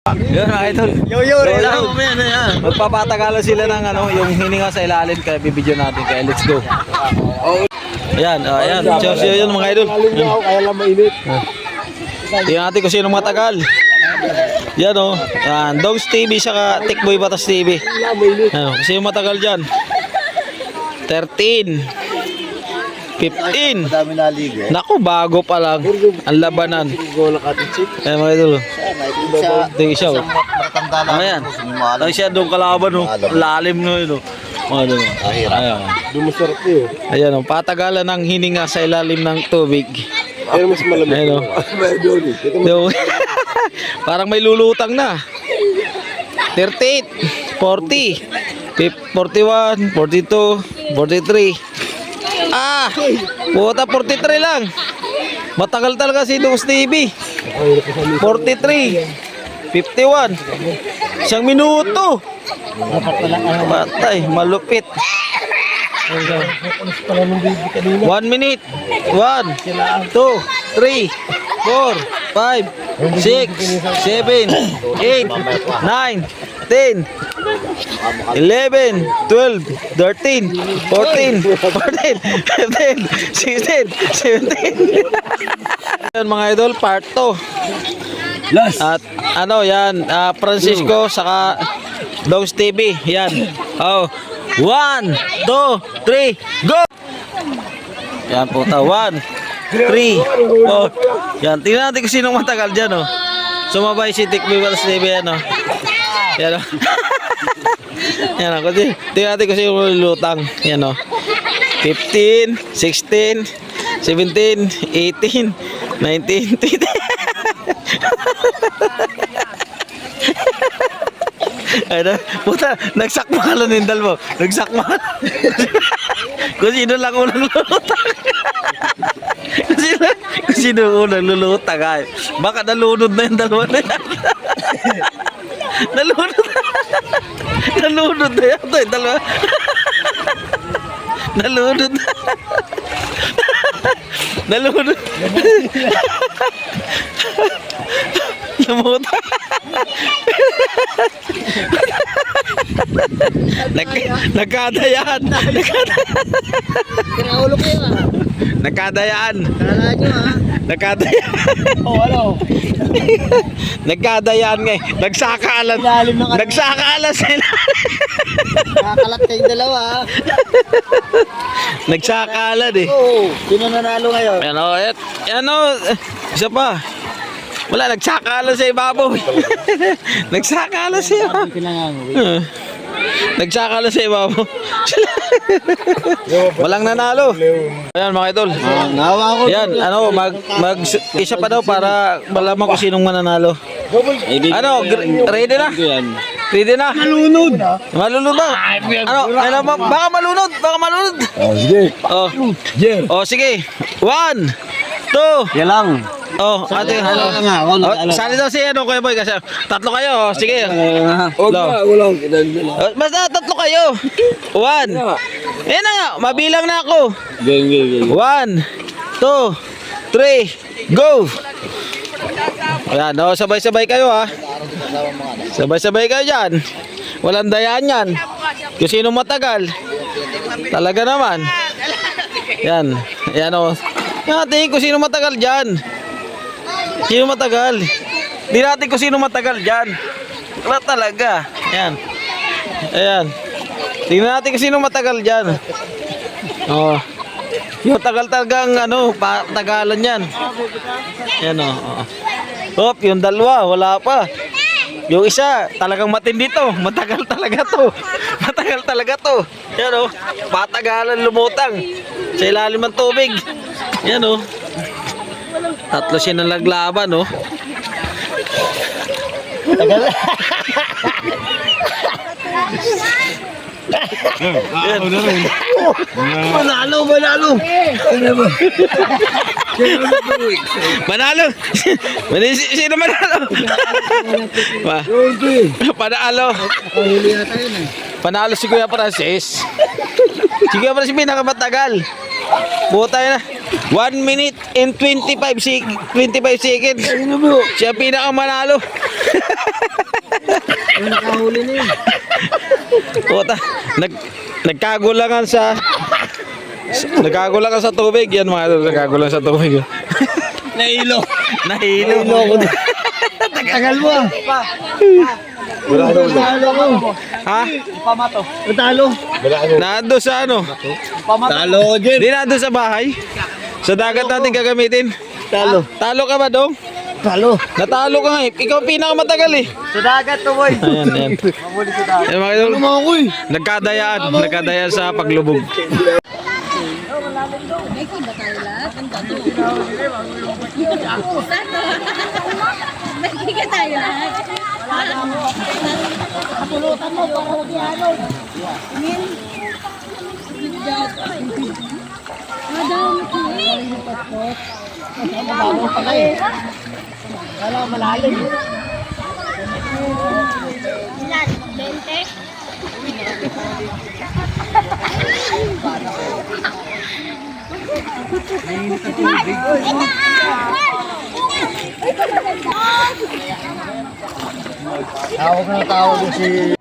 Yun mga idol. Yo, Magpapatagalan sila ng ano, yung hininga sa ilalim, kaya bibidyo natin, kaya let's go. Ayan, ayan. So yun mga idol. Kaya lang mainit. Tingnan natin kung sino matagal. Yan o. Yan. Dogs TV saka Tikboy Batas TV. Yan, kung sino matagal dyan. 13. 15. Madami naligo. Naku, bago pa lang. Ang labanan. Goal ng ating chip. Ayan mga idol. Ito yung isa o. Matanda lang. Ayan. Ay siya doon kalaban o. Lalim no yun o. Ano, ayan. Dumusarap niyo. Ayan o. Patagalan ng hininga sa ilalim ng tubig. Pero mas malamig. Ayan o. So, parang may lulutang na. 38, 40, 41, 42, 43. Ah! Puta, 43 lang. Matagal talaga si Dogs TV. 43, 51. Isang minuto. Patay, malupit. 1 minute. 1, 2, 3, 4, 5, 6, 7, 8, 9, 10, 11, 12, 13, 14, 15, 16, 17. Yan mga idol, part 2. At ano yan, Francisco saka Dogs TV. Yan. Oh. 1, 2, 3, go! Yan po ta. 1, 3, 4. Yan. Tingnan natin kung sinong matagal dyan, oh. Sumabay si Tikboy Batas TV, ano. Yan, oh. Yan, oh. Tingnan natin kung sinong lulutang. Yan, oh. 15, 16, 17, 18, 19, 20. Ay na, puta, nagsakmalan yung dal mo. Nagsakmalan. Kung sino lang unang lulutang. Kung sino unang lulutang. Ay. Baka nalunod na yung dalawa na yan. Nalunod. Nalunod na yan. Yung dalawa. Nalunod. Nalunod. Lumutang. Nagkadayaan. Kinaulo kayo ah. Nagkadayaan. Kala nyo ah. Nagkadayaan. Oh, ano? Nagkadayaan nga eh. Nagsakalan. Nagsakalan sila. Nakakalat kayong dalawa ah. Nagsakalan eh. Oo. Sino nanalo ngayon? Ano, ano, isa pa. Wala, nagsakalan sa ibabaw. Nagsakalan siya. Nagsakalan sa ibabaw. Walang nanalo. Ayan mga idol. Nawa ko. Yan, ano, isa pa daw para malaman kung sinong mananalo. Ano, ready na? Ready na? Malunod. Malunod ba? Ano, baka malunod, baka malunod. Oh, sige. Oh, Yeah. oh sige. 1, 2. Yan lang. Oh, ate, Ano nga? sali daw si ano, Kuya Boy, kasi tatlo kayo, oh. Sige. Walang. Basta tatlo kayo. 1. Yan na nga, mabilang na ako. 1, 2, 3, go. Ayan, oh, sabay-sabay kayo ha. Sabay-sabay kayo dyan. Walang dayaan yan. Kung sino matagal. Talaga naman. Yan. Yan o. Yan, tingin kung sino matagal dyan. Sino matagal? Di natin kung sino matagal dyan. Wala talaga. Yan. Ayan. Tingnan natin kung sino matagal dyan. Oh. Yung tagal talagang ano, tagalan yan. Yan o. Oh. Hop, yung dalawa, wala pa. Yung isa, talagang matindi to. Matagal talaga to. Matagal talaga to. Yan o. Patagalan lumutang. Sa ilalim ng tubig. Yan o. Tatlo siya na naglaban o. Tagal. Manalo. Manalo. Sino manalo? Panalo. Panalo si Kuya Francis. Si Kuya Francis pinakamatagal. Buta na. 1 minute and 25 seconds. Siya pinakamanalo. Nakahuli na yun. Puta, nagkagulangan sa tubig. Yan mga idol, nagkagulangan sa tubig. Nahilo. Nahilo. Tagal mo ah. Wala na ulo. Ha? Natalo. Nando sa ano? Talo ko dyan. Di nando sa bahay? Sa dagat natin gagamitin? Talo. Talo ka ba, Dong? Talo. Natalo ka nga eh. Ikaw ang pinakamatagal eh. Sa dagat to boy. Ayan, ayan. Mabuli sa dagat. Ayan mga idol. Ano ako eh? Nagkadayaan sa paglubog. Magkika tayo lahat. Kapulutan mo para mag-ano. Amin. Madami ko eh. Mababaw pa kayo. Kala malalim. Ilan? 20? Tawag na tawag si